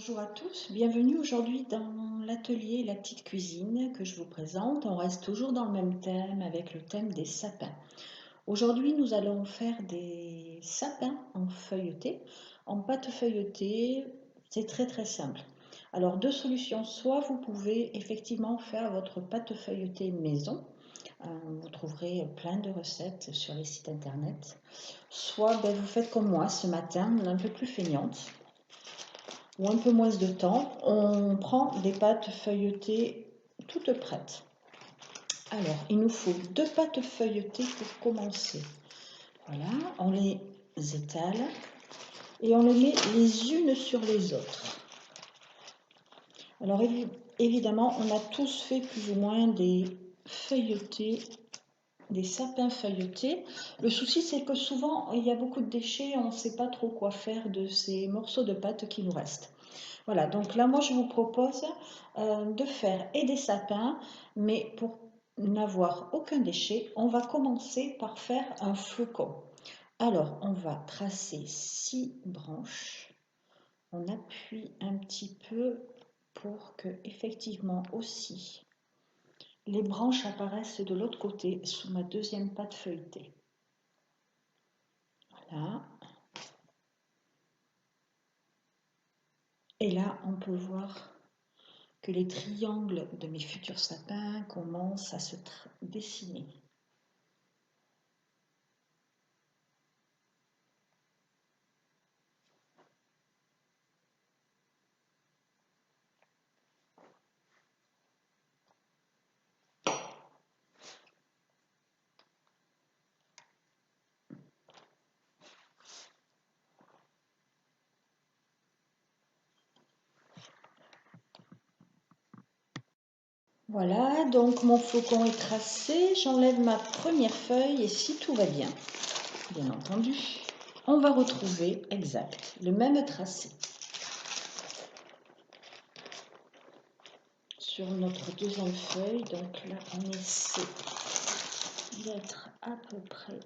Bonjour à tous, bienvenue aujourd'hui dans l'atelier La Petite Cuisine que je vous présente. On reste toujours dans le même thème avec le thème des sapins. Aujourd'hui nous allons faire des sapins en feuilleté. En pâte feuilletée, c'est très simple. Alors deux solutions, soit vous pouvez effectivement faire votre pâte feuilletée maison. Vous trouverez plein de recettes sur les sites internet. Soit vous faites comme moi ce matin, un peu plus feignante ou un peu moins de temps, on prend des pâtes feuilletées toutes prêtes. Alors, il nous faut 2 pâtes feuilletées pour commencer. Voilà, on les étale et on les met les unes sur les autres. Alors, évidemment, on a tous fait plus ou moins des feuilletés, des sapins feuilletés. Le souci, c'est que souvent, il y a beaucoup de déchets, on ne sait pas trop quoi faire de ces morceaux de pâte qui nous restent. Voilà, donc là, moi, je vous propose de faire et des sapins, mais pour n'avoir aucun déchet, on va commencer par faire un flocon. Alors, on va tracer 6 branches. On appuie un petit peu pour que, effectivement, aussi, les branches apparaissent de l'autre côté sous ma deuxième pâte feuilletée. Voilà. Et là, on peut voir que les triangles de mes futurs sapins commencent à se dessiner. Voilà, donc mon flocon est tracé, j'enlève ma première feuille et si tout va bien, bien entendu, on va retrouver exact le même tracé. Sur notre deuxième feuille, donc là on essaie d'être à peu près.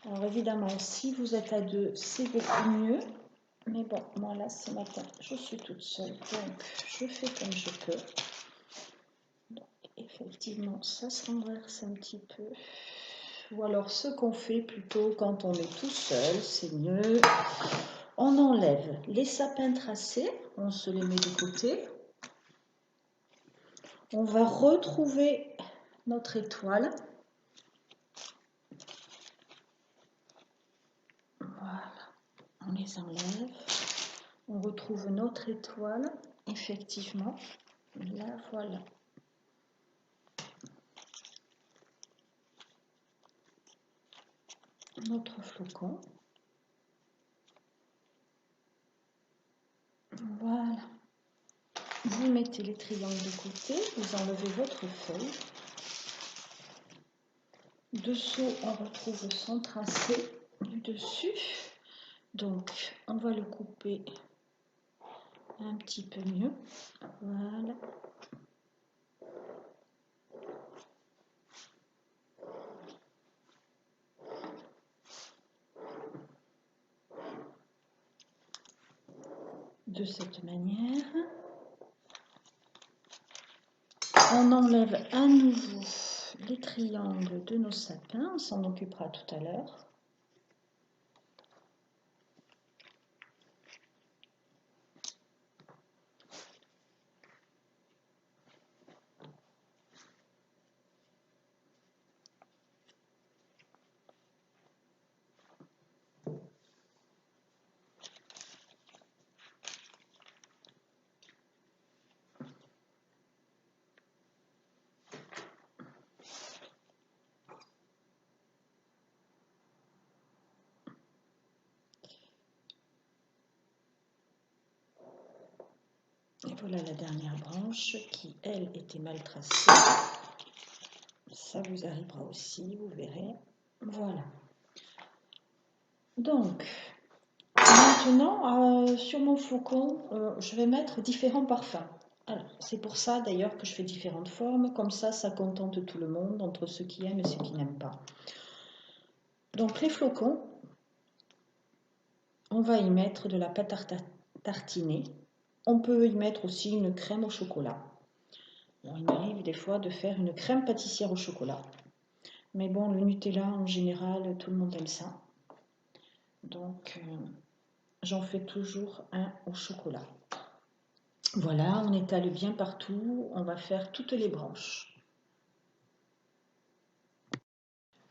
Alors évidemment, si vous êtes à deux, c'est beaucoup mieux. Mais bon, moi là ce matin, je suis toute seule, donc je fais comme je peux. Donc effectivement, ça se renverse un petit peu. Ou alors ce qu'on fait plutôt quand on est tout seul, c'est mieux. On enlève les sapins tracés, on se les met de côté. On va retrouver notre étoile. Voilà, on les enlève. On retrouve notre étoile, effectivement. La voilà. Notre flocon. Voilà. Vous mettez les triangles de côté, vous enlevez votre feuille. Dessous, on retrouve son tracé du dessus. Donc, on va le couper un petit peu mieux. Voilà. De cette manière. On enlève à nouveau les triangles de nos sapins. On s'en occupera tout à l'heure. Et voilà la dernière branche qui, elle, était mal tracée. Ça vous arrivera aussi, vous verrez. Voilà. Donc, maintenant, sur mon flocon, je vais mettre différents parfums. C'est pour ça d'ailleurs que je fais différentes formes. Comme ça contente tout le monde, entre ceux qui aiment et ceux qui n'aiment pas. Donc les flocons, on va y mettre de la pâte à tartiner. On peut y mettre aussi une crème au chocolat. Alors, il m'arrive des fois de faire une crème pâtissière au chocolat. Mais bon, le Nutella, en général, tout le monde aime ça. Donc, j'en fais toujours un au chocolat. Voilà, on étale bien partout. On va faire toutes les branches.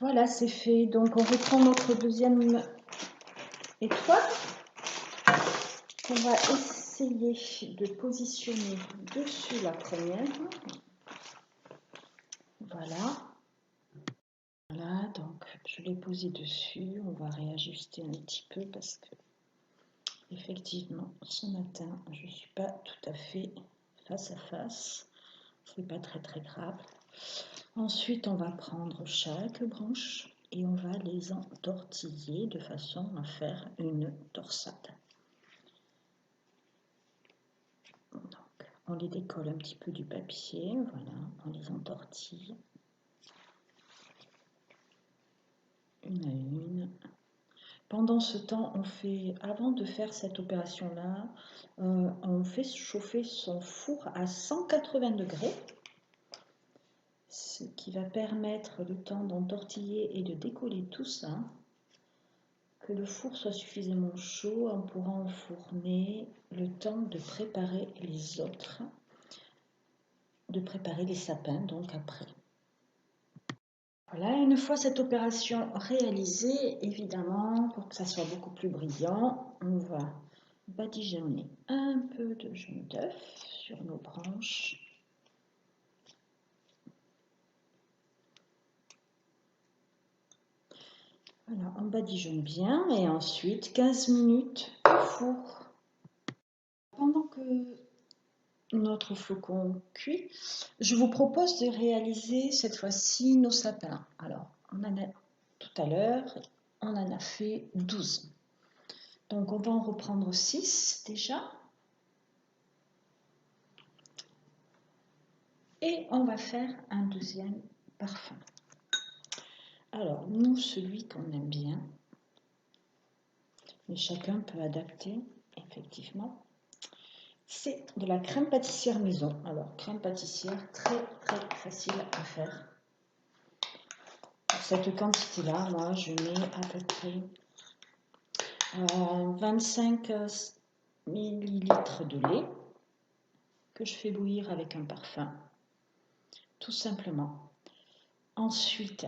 Voilà, c'est fait. Donc, on reprend notre deuxième étoile qu'on va essayer de positionner dessus la première. Voilà. Voilà, donc je l'ai posé dessus. On va réajuster un petit peu parce que effectivement, ce matin, je ne suis pas tout à fait face à face. C'est pas très grave. Ensuite, on va prendre chaque branche et on va les entortiller de façon à faire une torsade. Donc, on les décolle un petit peu du papier, voilà, on les entortille une à une. Pendant ce temps, avant de faire cette opération-là, on fait chauffer son four à 180 degrés, ce qui va permettre le temps d'entortiller et de décoller tout ça. Que le four soit suffisamment chaud, on pourra enfourner le temps de préparer les autres, de préparer les sapins donc après. Voilà, une fois cette opération réalisée, évidemment, pour que ça soit beaucoup plus brillant, on va badigeonner un peu de jaune d'œuf sur nos branches. Voilà, on badigeonne bien et ensuite 15 minutes au four. Pendant que notre flocon cuit, je vous propose de réaliser cette fois-ci nos sapins. Alors, tout à l'heure, on en a fait 12. Donc, on va en reprendre 6 déjà. Et on va faire un deuxième parfum. Alors, nous, celui qu'on aime bien, mais chacun peut adapter, effectivement, c'est de la crème pâtissière maison. Alors, crème pâtissière très facile à faire. Pour cette quantité-là, moi, je mets à peu près 25 ml de lait que je fais bouillir avec un parfum, tout simplement. Ensuite,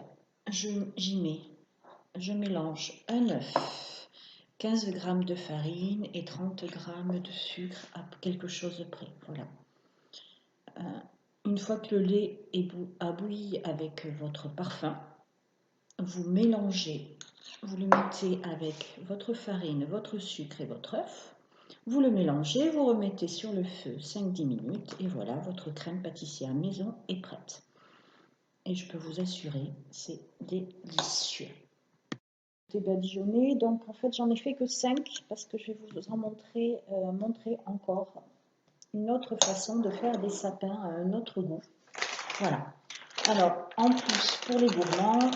je mélange un œuf, 15 g de farine et 30 g de sucre à quelque chose près. Voilà. Une fois que le lait a bouilli avec votre parfum, vous mélangez, vous le mettez avec votre farine, votre sucre et votre œuf. Vous le mélangez, vous remettez sur le feu 5-10 minutes et voilà, votre crème pâtissière maison est prête. Et je peux vous assurer, c'est délicieux. C'est badigeonné, donc en fait j'en ai fait que 5 parce que je vais vous en montrer encore une autre façon de faire des sapins à un autre goût. Voilà. Alors, en plus, pour les gourmands,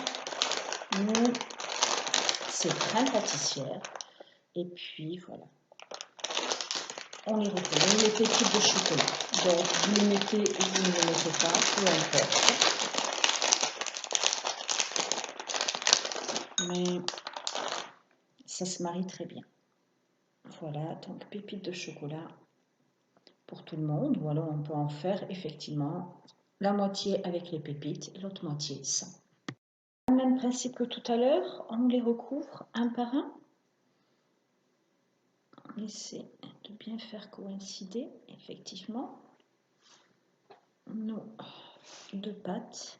c'est crème pâtissière. Et puis, voilà. On les reconnaît, les pépites de chocolat. Donc, vous les mettez ou vous ne les mettez pas, peu importe. Mais ça se marie très bien. Voilà, donc pépites de chocolat pour tout le monde. Ou alors, on peut en faire effectivement la moitié avec les pépites et l'autre moitié sans. Le même principe que tout à l'heure, on les recouvre un par un. On essaie de bien faire coïncider effectivement nos deux pâtes,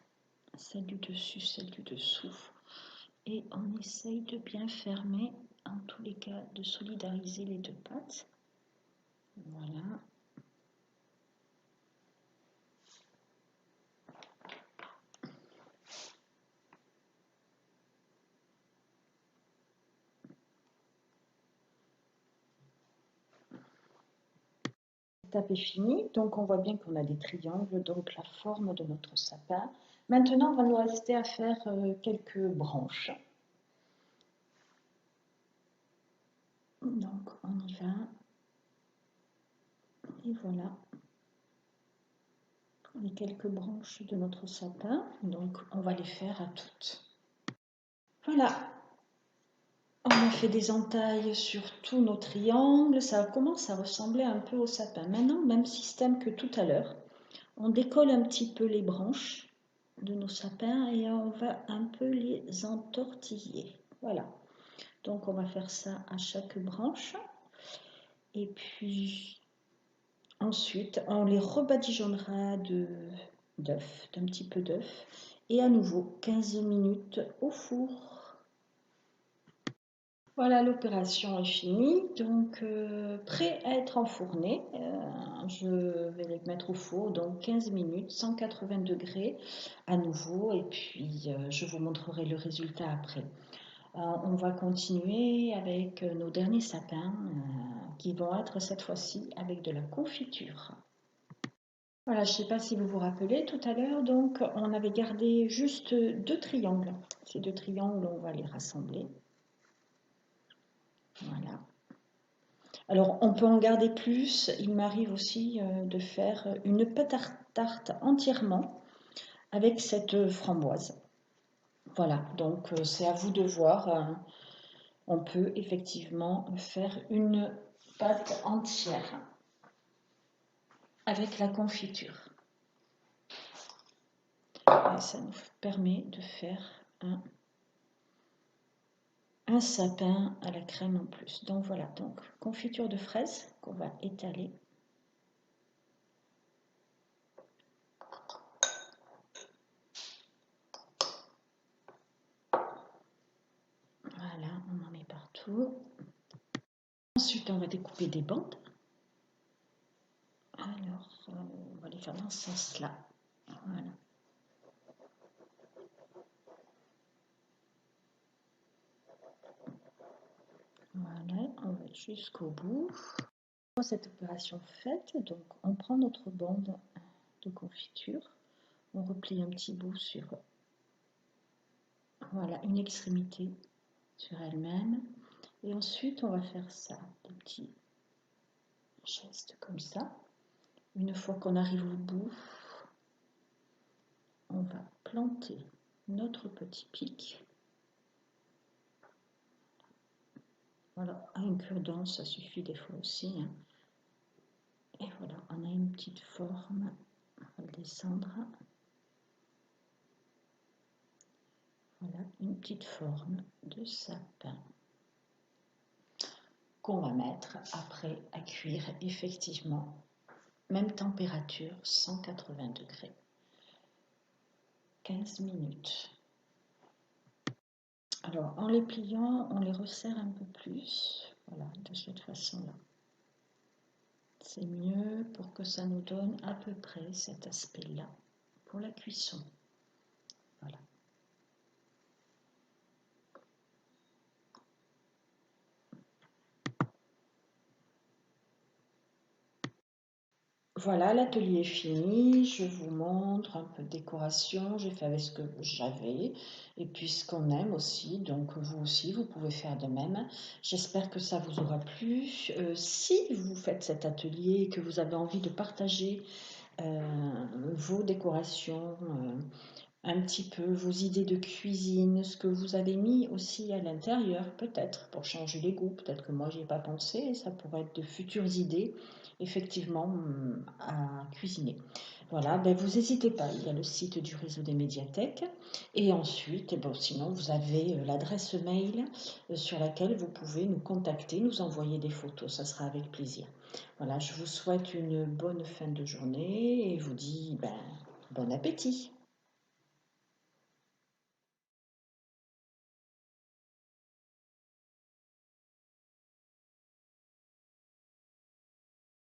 celle du dessus, celle du dessous, et on essaye de bien fermer, en tous les cas de solidariser les deux pâtes. Voilà. L'étape est finie, donc on voit bien qu'on a des triangles, donc la forme de notre sapin. Maintenant, on va nous rester à faire quelques branches. Donc on y va. Et voilà les quelques branches de notre sapin. Donc on va les faire à toutes. Voilà, on a fait des entailles sur tous nos triangles. Ça commence à ressembler un peu au sapin. Maintenant, même système que tout à l'heure. On décolle un petit peu les branches de nos sapins et on va un peu les entortiller. Voilà. Donc on va faire ça à chaque branche. Et puis ensuite, on les rebadigeonnera d'œuf, d'un petit peu d'œuf. Et à nouveau, 15 minutes au four. Voilà, l'opération est finie, donc prêt à être enfourné. Je vais les mettre au four, donc 15 minutes, 180 degrés à nouveau, et puis je vous montrerai le résultat après. On va continuer avec nos derniers sapins qui vont être cette fois-ci avec de la confiture. Voilà, je ne sais pas si vous vous rappelez tout à l'heure, donc on avait gardé juste 2 triangles. Ces 2 triangles, on va les rassembler. Voilà. Alors, on peut en garder plus. Il m'arrive aussi de faire une pâte à tarte entièrement avec cette framboise. Voilà, donc c'est à vous de voir. On peut effectivement faire une pâte entière avec la confiture. Et ça nous permet de faire un sapin à la crème en plus. Donc voilà, donc confiture de fraises qu'on va étaler. Voilà, on en met partout. Ensuite, on va découper des bandes. Alors, on va les faire dans ce sens-là. Voilà. Voilà, on va jusqu'au bout. Cette opération faite, donc on prend notre bande de confiture, on replie un petit bout sur, voilà, une extrémité sur elle-même, et ensuite on va faire ça, des petits gestes comme ça. Une fois qu'on arrive au bout, on va planter notre petit pic. Voilà, à un cure-dent, ça suffit des fois aussi. Hein. Et voilà, on a une petite forme. On va le descendre. Voilà, une petite forme de sapin qu'on va mettre après à cuire effectivement. Même température, 180 degrés. 15 minutes. Alors, en les pliant, on les resserre un peu plus. Voilà, de cette façon-là. C'est mieux pour que ça nous donne à peu près cet aspect-là pour la cuisson. Voilà. Voilà, l'atelier est fini. Je vous montre un peu de décoration. J'ai fait avec ce que j'avais et puis ce qu'on aime aussi. Donc vous aussi, vous pouvez faire de même. J'espère que ça vous aura plu. Si vous faites cet atelier et que vous avez envie de partager vos décorations, un petit peu vos idées de cuisine, ce que vous avez mis aussi à l'intérieur, peut-être pour changer les goûts, peut-être que moi n'y ai pas pensé, ça pourrait être de futures idées, effectivement, à cuisiner. Voilà, ben vous n'hésitez pas, il y a le site du réseau des médiathèques, et ensuite, bon, sinon vous avez l'adresse mail sur laquelle vous pouvez nous contacter, nous envoyer des photos, ça sera avec plaisir. Voilà, je vous souhaite une bonne fin de journée et vous dis ben, bon appétit.